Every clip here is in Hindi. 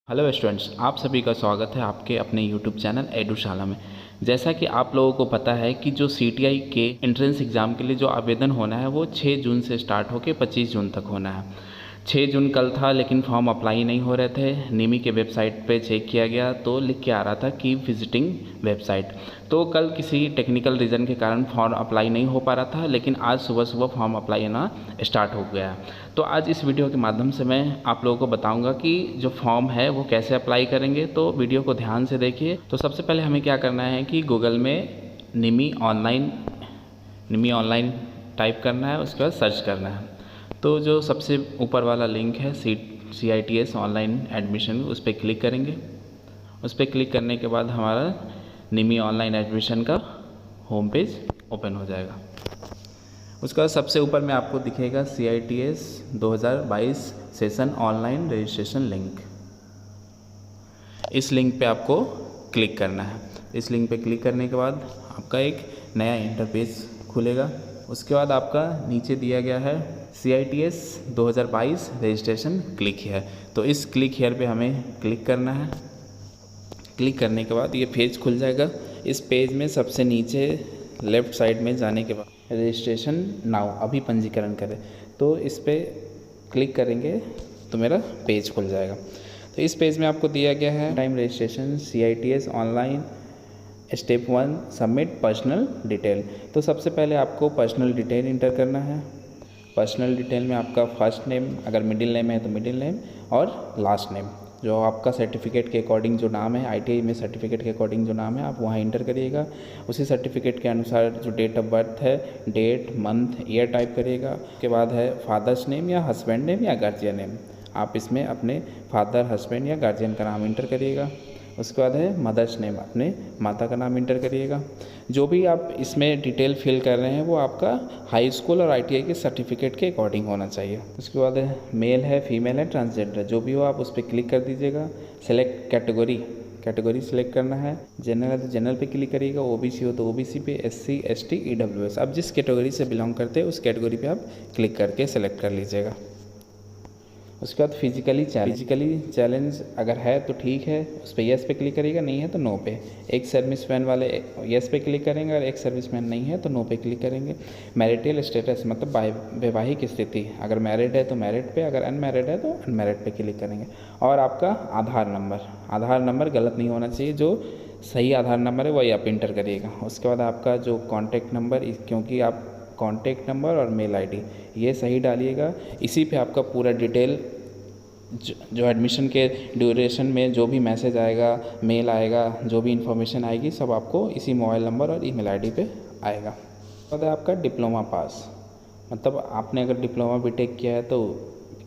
हेलो स्टूडेंट्स, आप सभी का स्वागत है आपके अपने यूट्यूब चैनल एडुशाला में। जैसा कि आप लोगों को पता है कि जो सीटीआई के एंट्रेंस एग्ज़ाम के लिए जो आवेदन होना है वो 6 जून से स्टार्ट होकर 25 जून तक होना है। 6 जून कल था लेकिन फॉर्म अप्लाई नहीं हो रहे थे। निमी के वेबसाइट पे चेक किया गया तो लिख के आ रहा था कि विजिटिंग वेबसाइट। तो कल किसी टेक्निकल रीज़न के कारण फॉर्म अप्लाई नहीं हो पा रहा था, लेकिन आज सुबह सुबह फॉर्म अप्लाई होना स्टार्ट हो गया है। तो आज इस वीडियो के माध्यम से मैं आप लोगों को बताऊंगा कि जो फॉर्म है वो कैसे अप्लाई करेंगे। तो वीडियो को ध्यान से देखिए। तो सबसे पहले हमें क्या करना है कि गूगल में निमी ऑनलाइन टाइप करना है, उसके बाद सर्च करना है। तो जो सबसे ऊपर वाला लिंक है CITS ऑनलाइन एडमिशन, उस पर क्लिक करेंगे। उस पर क्लिक करने के बाद हमारा निमी ऑनलाइन एडमिशन का होम पेज ओपन हो जाएगा। उसके बाद सबसे ऊपर में आपको दिखेगा CITS 2022 session online registration link. इस लिंक पे आपको क्लिक करना है। इस लिंक पे क्लिक करने के बाद आपका एक नया इंटरफेस खुलेगा। उसके बाद आपका नीचे दिया गया है CITS 2022 रजिस्ट्रेशन क्लिक हियर। तो इस क्लिक हियर पे हमें क्लिक करना है। क्लिक करने के बाद ये पेज खुल जाएगा। इस पेज में सबसे नीचे लेफ़्ट साइड में जाने के बाद रजिस्ट्रेशन नाउ, अभी पंजीकरण करें, तो इस पर क्लिक करेंगे तो मेरा पेज खुल जाएगा। तो इस पेज में आपको दिया गया है time registration CITS online step 1 submit personal detail. तो सबसे पहले आपको पर्सनल डिटेल इंटर करना है। पर्सनल डिटेल में आपका फर्स्ट नेम, अगर मिडिल नेम है तो मिडिल नेम, और लास्ट नेम जो आपका सर्टिफिकेट के अकॉर्डिंग जो नाम है, ITI में सर्टिफिकेट के अकॉर्डिंग जो नाम है आप वहाँ इंटर करिएगा। उसी सर्टिफिकेट के अनुसार जो डेट ऑफ बर्थ है, डेट, मंथ, ईयर टाइप करिएगा। उसके बाद है फादर्स नेम या हस्बैंड नेम या गार्जियन नेम, आप इसमें अपने फादर, हस्बैंड या गार्जियन का नाम इंटर करिएगा। उसके बाद है मदर्स नेम, अपने माता का नाम इंटर करिएगा। जो भी आप इसमें डिटेल फिल कर रहे हैं वो आपका हाई स्कूल और ITI के सर्टिफिकेट के अकॉर्डिंग होना चाहिए। उसके बाद है मेल है, फीमेल है, ट्रांसजेंडर है, जो भी हो आप उस पर क्लिक कर दीजिएगा। सेलेक्ट कैटेगरी सेलेक्ट करना है। जनरल है तो जनरल पे क्लिक करिएगा। OBC हो तो OBC पे, SC ST EWS, आप जिस कैटेगरी से बिलोंग करते हैं उस कैटेगरी पे आप क्लिक करके सेलेक्ट कर लीजिएगा। उसके बाद फिजिकली चैलेंज अगर है तो ठीक है, उस पर येस पे क्लिक करिएगा, नहीं है तो नो पे। एक सर्विसमैन वाले येस पे क्लिक करेंगे और एक सर्विसमैन नहीं है तो नो पे क्लिक करेंगे। मैरिटल स्टेटस मतलब वैवाहिक स्थिति, अगर मैरिड है तो मैरिड पे, अगर अनमैरिड है तो अनमैरिड पे क्लिक करेंगे। और आपका आधार नंबर गलत नहीं होना चाहिए, जो सही आधार नंबर है वही आप इंटर करिएगा। उसके बाद आपका जो कॉन्टैक्ट नंबर, क्योंकि आप कॉन्टैक्ट नंबर और मेल ID ये सही डालिएगा। इसी पे आपका पूरा डिटेल जो एडमिशन के ड्यूरेशन में जो भी मैसेज आएगा, मेल आएगा, जो भी इन्फॉर्मेशन आएगी सब आपको इसी मोबाइल नंबर और ईमेल ID पे आएगा। और आपका डिप्लोमा पास, मतलब आपने अगर डिप्लोमा बीटेक किया है तो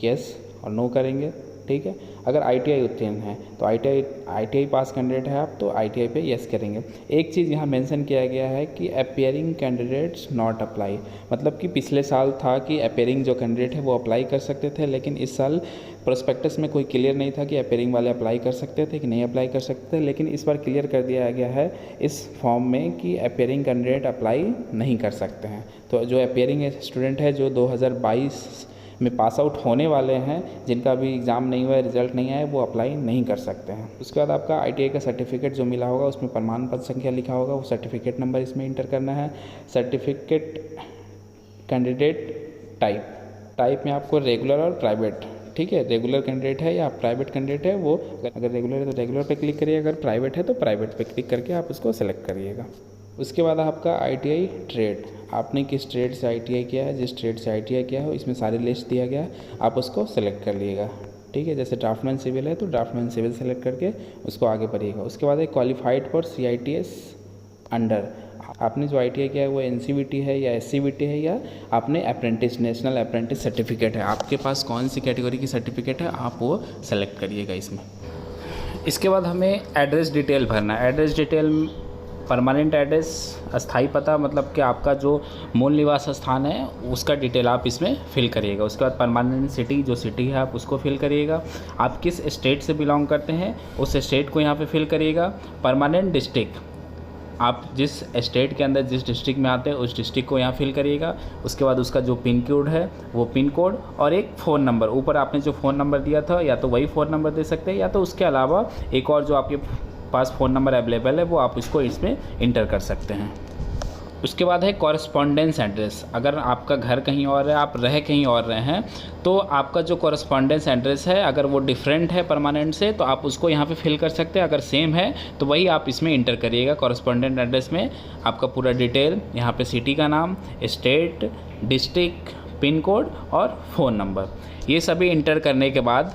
यस और नो करेंगे, ठीक है। अगर ITI उत्तीर्ण है तो ITI पास कैंडिडेट है आप तो ITI पे यस करेंगे। एक चीज़ यहाँ मेंशन किया गया है कि अपेयरिंग कैंडिडेट्स नॉट अप्लाई, मतलब कि पिछले साल था कि अपेयरिंग जो कैंडिडेट है वो अप्लाई कर सकते थे, लेकिन इस साल प्रोस्पेक्टस में कोई क्लियर नहीं था कि अपेयरिंग वाले अप्लाई कर सकते थे कि नहीं अप्लाई कर सकते थे, लेकिन इस बार क्लियर कर दिया गया है इस फॉर्म में कि अपेयरिंग कैंडिडेट अप्लाई नहीं कर सकते हैं। तो जो अपेयरिंग स्टूडेंट है जो 2022 में पास आउट होने वाले हैं, जिनका अभी एग्ज़ाम नहीं हुआ है, रिजल्ट नहीं आया, वो अप्लाई नहीं कर सकते हैं। उसके बाद आपका ITI का सर्टिफिकेट जो मिला होगा उसमें प्रमाण पत्र संख्या लिखा होगा, वो सर्टिफिकेट नंबर इसमें इंटर करना है। सर्टिफिकेट कैंडिडेट टाइप में आपको रेगुलर और प्राइवेट, ठीक है, रेगुलर कैंडिडेट है या प्राइवेट कैंडिडेट है, वो अगर रेगुलर है तो रेगुलर पे क्लिक करिए, अगर प्राइवेट है तो प्राइवेट पे क्लिक करके आप उसको सेलेक्ट करिएगा। उसके बाद आपका ITI ट्रेड, आपने किस ट्रेड से ITI किया है, जिस ट्रेड से ITI किया है इसमें सारी लिस्ट दिया गया है, आप उसको सेलेक्ट कर लीजिएगा, ठीक है। जैसे ड्राफ्टमैन सिविल है तो ड्राफ्टमैन सिविल सेलेक्ट करके उसको आगे बढ़िएगा। उसके बाद एक क्वालिफाइड फॉर CITS अंडर, आपने जो ITI किया है वो NCVT है या SCVT है या आपने अप्रेंटिस, नेशनल अप्रेंटिस सर्टिफिकेट है, आपके पास कौन सी कैटेगरी की सर्टिफिकेट है आप वो सेलेक्ट करिएगा इसमें। इसके बाद हमें एड्रेस डिटेल भरना है। एड्रेस डिटेल परमानेंट एड्रेस, अस्थाई पता, मतलब कि आपका जो मूल निवास स्थान है उसका डिटेल आप इसमें फिल करिएगा। उसके बाद परमानेंट सिटी, जो सिटी है आप उसको फिल करिएगा। आप किस स्टेट से बिलोंग करते हैं उस स्टेट को यहाँ पे फिल करिएगा। परमानेंट डिस्ट्रिक्ट, आप जिस स्टेट के अंदर जिस डिस्ट्रिक्ट में आते हैं उस डिस्ट्रिक्ट को यहाँ फिल करिएगा। उसके बाद उसका जो पिन कोड है वो पिन कोड और एक फ़ोन नंबर, ऊपर आपने जो फ़ोन नंबर दिया था या तो वही फ़ोन नंबर दे सकते हैं या तो उसके अलावा एक और जो आपके पास फ़ोन नंबर अवेलेबल है वो आप इसको इसमें इंटर कर सकते हैं। उसके बाद है कॉरेस्पॉन्डेंस एड्रेस। अगर आपका घर कहीं और है, आप रह कहीं और रहे हैं, तो आपका जो कॉरेस्पॉन्डेंस एड्रेस है अगर वो डिफरेंट है परमानेंट से तो आप उसको यहाँ पे फिल कर सकते हैं। अगर सेम है तो वही आप इसमें इंटर करिएगा। कॉरेस्पॉन्डेंट एड्रेस में आपका पूरा डिटेल, यहाँ पे सिटी का नाम, स्टेट, डिस्ट्रिक्ट, पिन कोड और फ़ोन नंबर, ये सभी इंटर करने के बाद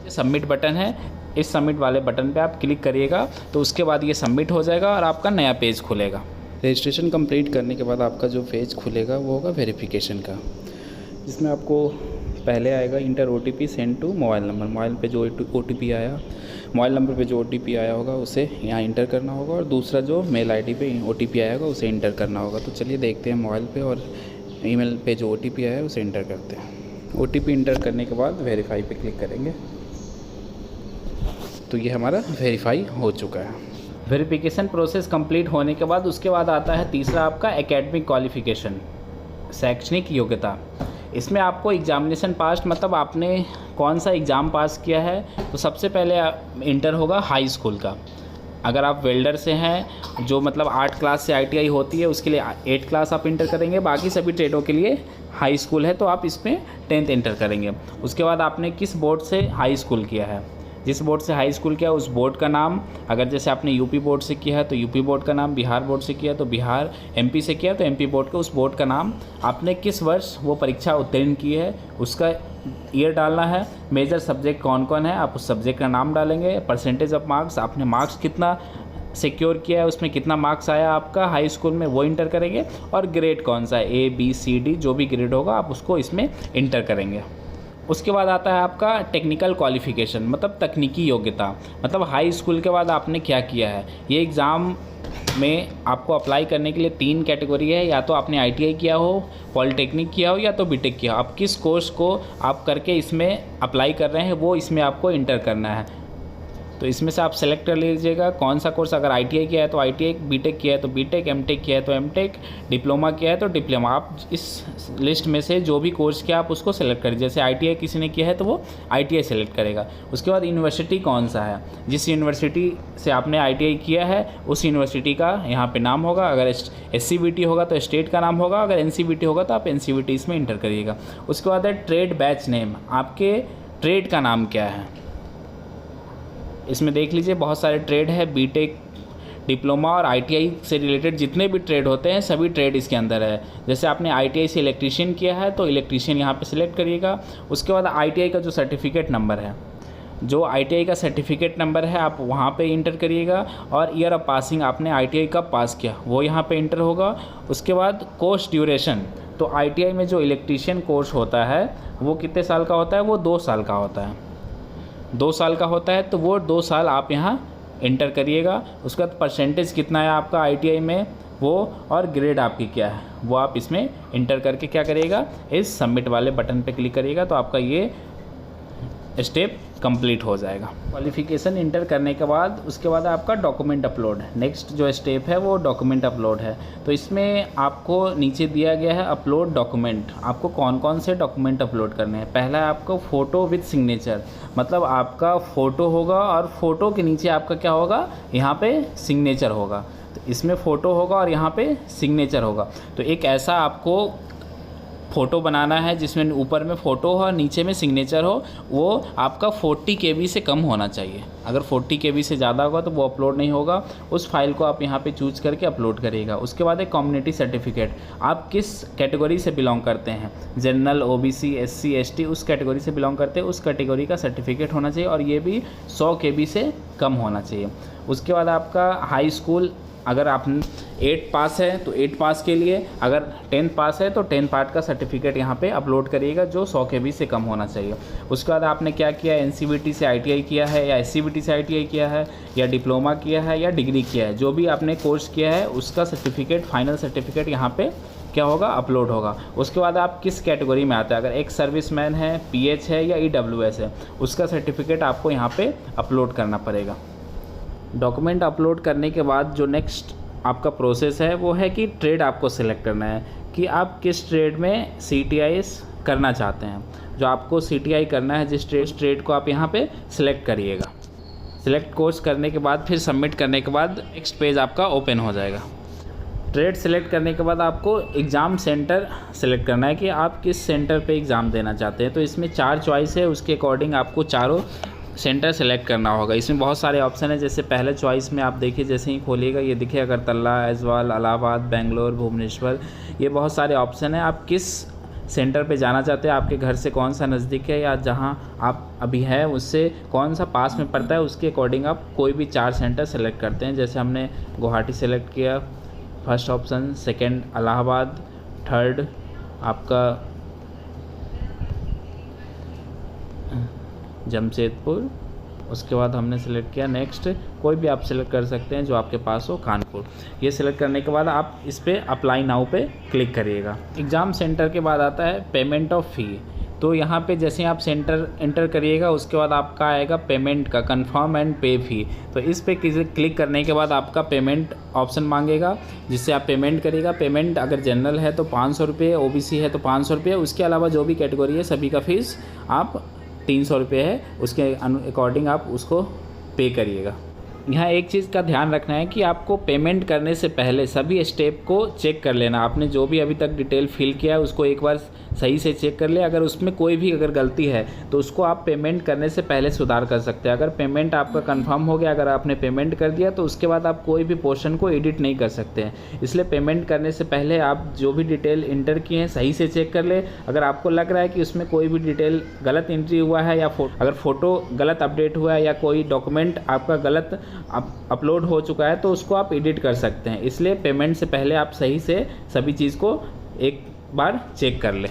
सबमिट बटन है, इस सबमिट वाले बटन पे आप क्लिक करिएगा तो उसके बाद ये सबमिट हो जाएगा और आपका नया पेज खुलेगा। रजिस्ट्रेशन कंप्लीट करने के बाद आपका जो पेज खुलेगा वो होगा वेरिफिकेशन का, जिसमें आपको पहले आएगा enter OTP send to mobile number. Mobile पे जो OTP आया, मोबाइल नंबर पे जो OTP आया होगा उसे यहाँ इंटर करना होगा और दूसरा जो मेल ID पे OTP आएगा उसे इंटर करना होगा। तो चलिए देखते हैं मोबाइल पे और ईमेल पे जो OTP आया है उसे इंटर करते हैं। OTP इंटर करने के बाद वेरीफाई पे क्लिक करेंगे तो ये हमारा वेरीफाई हो चुका है। वेरिफिकेशन प्रोसेस कंप्लीट होने के बाद उसके बाद आता है तीसरा आपका एकेडमिक क्वालिफ़िकेशन, शैक्षणिक योग्यता। इसमें आपको एग्जामिनेशन पास, मतलब आपने कौन सा एग्ज़ाम पास किया है, तो सबसे पहले इंटर होगा हाई स्कूल का। अगर आप वेल्डर से हैं, जो मतलब 8 क्लास से ITI होती है, उसके लिए 8 क्लास आप इंटर करेंगे। बाकी सभी ट्रेडों के लिए हाई स्कूल है तो आप इसमें 10th इंटर करेंगे। उसके बाद आपने किस बोर्ड से हाई स्कूल किया है, जिस बोर्ड से हाई स्कूल किया उस बोर्ड का नाम, अगर जैसे आपने यूपी बोर्ड से किया है तो यूपी बोर्ड का नाम, बिहार बोर्ड से किया तो बिहार, MP से किया तो MP बोर्ड का उस बोर्ड का नाम, आपने किस वर्ष वो परीक्षा उत्तीर्ण की है उसका ईयर डालना है। मेजर सब्जेक्ट कौन कौन है आप उस सब्जेक्ट का नाम डालेंगे। परसेंटेज ऑफ मार्क्स, आपने मार्क्स कितना सिक्योर किया है, उसमें कितना मार्क्स आया आपका हाई स्कूल में वो इंटर करेंगे। और ग्रेड कौन सा है, A B C D जो भी ग्रेड होगा आप उसको इसमें इंटर करेंगे। उसके बाद आता है आपका टेक्निकल क्वालिफ़िकेशन, मतलब तकनीकी योग्यता, मतलब हाई स्कूल के बाद आपने क्या किया है। ये एग्ज़ाम में आपको अप्लाई करने के लिए 3 कैटेगरी है, या तो आपने ITI किया हो, पॉलिटेक्निक किया हो या तो BTech किया हो। आप किस कोर्स को आप करके इसमें अप्लाई कर रहे हैं वो इसमें आपको इंटर करना है। तो इसमें से आप सेलेक्ट कर लीजिएगा कौन सा कोर्स। अगर ITI किया है तो ITI, BTech किया है तो BTech, MTech किया है तो MTech, डिप्लोमा किया है तो डिप्लोमा। आप इस लिस्ट में से जो भी कोर्स किया आप उसको सेलेक्ट करिए। जैसे ITI किसी ने किया है तो वो ITI सेलेक्ट करेगा। उसके बाद यूनिवर्सिटी कौन सा है, जिस यूनिवर्सिटी से आपने ITI किया है उस यूनिवर्सिटी का यहाँ पे नाम होगा। अगर SCVT होगा तो स्टेट का नाम होगा, अगर NCVT होगा तो आप NCVT इसमें इंटर करिएगा। उसके बाद है ट्रेड बैच नेम, आपके ट्रेड का नाम क्या है। इसमें देख लीजिए बहुत सारे ट्रेड है, BTech, डिप्लोमा और ITI से रिलेटेड जितने भी ट्रेड होते हैं सभी ट्रेड इसके अंदर है। जैसे आपने ITI से इलेक्ट्रीशियन किया है तो इलेक्ट्रीशियन यहाँ पे सिलेक्ट करिएगा। उसके बाद ITI का जो सर्टिफिकेट नंबर है, जो ITI का सर्टिफिकेट नंबर है आप वहाँ पे इंटर करिएगा। और ईयर ऑफ पासिंग, आपने ITI कब पास किया वो यहाँ पे इंटर होगा। उसके बाद कोर्स ड्यूरेशन, तो ITI में जो इलेक्ट्रीशियन कोर्स होता है वो कितने साल का होता है, वो 2 साल का होता है। 2 साल का होता है तो वो 2 साल आप यहाँ इंटर करिएगा। उसके बाद परसेंटेज कितना है आपका ITI में वो, और ग्रेड आपकी क्या है वो आप इसमें इंटर करके क्या करिएगा, इस सबमिट वाले बटन पे क्लिक करिएगा तो आपका ये स्टेप कंप्लीट हो जाएगा। क्वालिफ़िकेशन इंटर करने के बाद उसके बाद आपका डॉक्यूमेंट अपलोड, नेक्स्ट जो स्टेप है वो डॉक्यूमेंट अपलोड है। तो इसमें आपको नीचे दिया गया है अपलोड डॉक्यूमेंट, आपको कौन कौन से डॉक्यूमेंट अपलोड करने हैं। पहला है आपको फ़ोटो विद सिग्नेचर, मतलब आपका फ़ोटो होगा और फ़ोटो के नीचे आपका क्या होगा, यहाँ पे सिग्नेचर होगा। तो इसमें फ़ोटो होगा और यहाँ पे सिग्नेचर होगा। तो एक ऐसा आपको फ़ोटो बनाना है जिसमें ऊपर में फ़ोटो हो और नीचे में सिग्नेचर हो। वो आपका 40 KB से कम होना चाहिए। अगर 40 KB से ज़्यादा होगा तो वो अपलोड नहीं होगा। उस फाइल को आप यहाँ पे चूज करके अपलोड करिएगा। उसके बाद एक कम्युनिटी सर्टिफिकेट, आप किस कैटेगरी से बिलोंग करते हैं, जनरल, OBC, SC, ST, उस कैटेगरी से बिलोंग करते हैं उस कैटेगरी का सर्टिफिकेट होना चाहिए और ये भी 100 KB से कम होना चाहिए। उसके बाद आपका हाई स्कूल, अगर आप 8 पास है तो 8 पास के लिए, अगर 10 पास है तो 10 पार्ट का सर्टिफिकेट यहाँ पे अपलोड करिएगा जो 100 KB से कम होना चाहिए। उसके बाद आपने क्या किया, NCVT से ITI किया है या SCVT से ITI किया है या डिप्लोमा किया है या डिग्री किया है, जो भी आपने कोर्स किया है उसका सर्टिफिकेट, फाइनल सर्टिफिकेट यहाँ पे क्या होगा, अपलोड होगा। उसके बाद आप किस कैटेगरी में आते हैं, अगर एक्स सर्विसमैन है, PH है या EWS है, उसका सर्टिफिकेट आपको यहाँ पे अपलोड करना पड़ेगा। डॉक्यूमेंट अपलोड करने के बाद जो नेक्स्ट आपका प्रोसेस है वो है कि ट्रेड आपको सिलेक्ट करना है कि आप किस ट्रेड में CTIS करना चाहते हैं। जो आपको CTI करना है जिस ट्रेड को आप यहाँ पे सिलेक्ट करिएगा। सिलेक्ट कोर्स करने के बाद फिर सबमिट करने के बाद नेक्स्ट पेज आपका ओपन हो जाएगा। ट्रेड सिलेक्ट करने के बाद आपको एग्ज़ाम सेंटर सिलेक्ट करना है कि आप किस सेंटर पे एग्ज़ाम देना चाहते हैं। तो इसमें 4 चॉइस है, उसके अकॉर्डिंग आपको चारों सेंटर सेलेक्ट करना होगा। इसमें बहुत सारे ऑप्शन है, जैसे पहले चॉइस में आप देखिए, जैसे ही खोलिएगा ये देखिए अगरतला, ऐज़वाल, इलाहाबाद, बेंगलोर, भुवनेश्वर, ये बहुत सारे ऑप्शन है। आप किस सेंटर पे जाना चाहते हैं, आपके घर से कौन सा नज़दीक है या जहां आप अभी हैं उससे कौन सा पास में पड़ता है, उसके अकॉर्डिंग आप कोई भी 4 सेंटर सेलेक्ट करते हैं। जैसे हमने गुवाहाटी सेलेक्ट किया first option, second Allahabad, third आपका जमशेदपुर, उसके बाद हमने सेलेक्ट किया नेक्स्ट, कोई भी आप सेलेक्ट कर सकते हैं जो आपके पास हो, कानपुर। ये सिलेक्ट करने के बाद आप इस पे अप्लाई नाउ पे क्लिक करिएगा। एग्ज़ाम सेंटर के बाद आता है पेमेंट ऑफ फ़ी। तो यहाँ पे जैसे आप सेंटर एंटर करिएगा उसके बाद आपका आएगा पेमेंट का, कंफर्म एंड पे फ़ी। तो इस पे क्लिक करने के बाद आपका पेमेंट ऑप्शन मांगेगा जिससे आप पेमेंट करिएगा। पेमेंट अगर जनरल है तो 500 रुपये, OBC है तो 500 रुपये, उसके अलावा जो भी कैटेगरी है सभी का फ़ीस आप 300 रुपये है, उसके अकॉर्डिंग आप उसको पे करिएगा। यहाँ एक चीज़ का ध्यान रखना है कि आपको पेमेंट करने से पहले सभी स्टेप को चेक कर लेना। आपने जो भी अभी तक डिटेल फिल किया है उसको एक बार सही से चेक कर ले। अगर उसमें कोई भी अगर गलती है तो उसको आप पेमेंट करने से पहले सुधार कर सकते हैं। अगर पेमेंट आपका कंफर्म हो गया, अगर आपने पेमेंट कर दिया तो उसके बाद आप कोई भी पोर्शन को एडिट नहीं कर सकते हैं। इसलिए पेमेंट करने से पहले आप जो भी डिटेल इंटर किए हैं सही से चेक कर ले। अगर आपको लग रहा है कि उसमें कोई भी डिटेल गलत एंट्री हुआ है या अगर फ़ोटो गलत अपडेट हुआ है या कोई डॉक्यूमेंट आपका गलत अपलोड हो चुका है तो उसको आप एडिट कर सकते हैं। इसलिए पेमेंट से पहले आप सही से सभी चीज़ को एक बार चेक कर लें।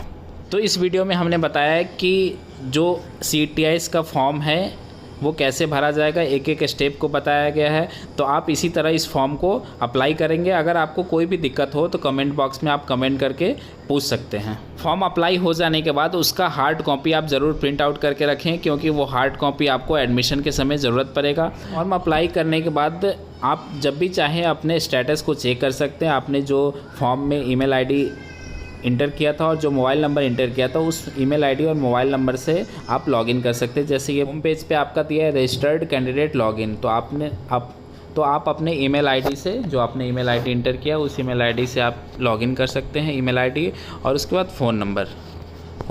तो इस वीडियो में हमने बताया है कि जो CTIS का फॉर्म है वो कैसे भरा जाएगा, एक एक स्टेप को बताया गया है। तो आप इसी तरह इस फॉर्म को अप्लाई करेंगे। अगर आपको कोई भी दिक्कत हो तो कमेंट बॉक्स में आप कमेंट करके पूछ सकते हैं। फॉर्म अप्लाई हो जाने के बाद उसका हार्ड कॉपी आप ज़रूर प्रिंट आउट करके रखें, क्योंकि वो हार्ड कॉपी आपको एडमिशन के समय ज़रूरत पड़ेगा। फॉर्म अप्लाई करने के बाद आप जब भी चाहें अपने स्टेटस को चेक कर सकते हैं। आपने जो फॉर्म में ईमेल आईडी इंटर किया था और जो मोबाइल नंबर इंटर किया था उस ईमेल आईडी और मोबाइल नंबर से आप लॉगिन कर सकते हैं। जैसे ये होम पेज पे आपका दिया है रजिस्टर्ड कैंडिडेट लॉगिन, तो आप अपने ईमेल आईडी से, जो आपने ईमेल आईडी इंटर किया उस ईमेल आईडी से आप लॉगिन कर सकते हैं, ईमेल आईडी और उसके बाद फ़ोन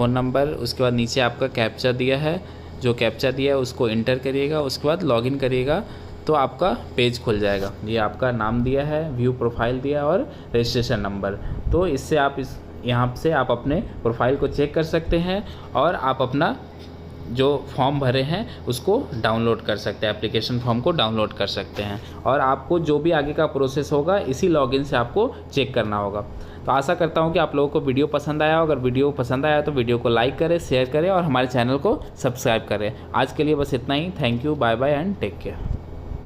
नंबर, उसके बाद नीचे आपका कैप्चा दिया है, जो कैप्चा दिया है उसको इंटर करिएगा, उसके बाद लॉगिन करिएगा तो आपका पेज खुल जाएगा। ये आपका नाम दिया है, व्यू प्रोफाइल दिया और रजिस्ट्रेशन नंबर। तो इससे आप यहाँ से आप अपने प्रोफाइल को चेक कर सकते हैं और आप अपना जो फॉर्म भरे हैं उसको डाउनलोड कर सकते हैं, एप्लीकेशन फॉर्म को डाउनलोड कर सकते हैं। और आपको जो भी आगे का प्रोसेस होगा इसी लॉगिन से आपको चेक करना होगा। तो आशा करता हूँ कि आप लोगों को वीडियो पसंद आया। अगर वीडियो पसंद आया तो वीडियो को लाइक करें, शेयर करें और हमारे चैनल को सब्सक्राइब करें। आज के लिए बस इतना ही। Thank you, bye bye and take care.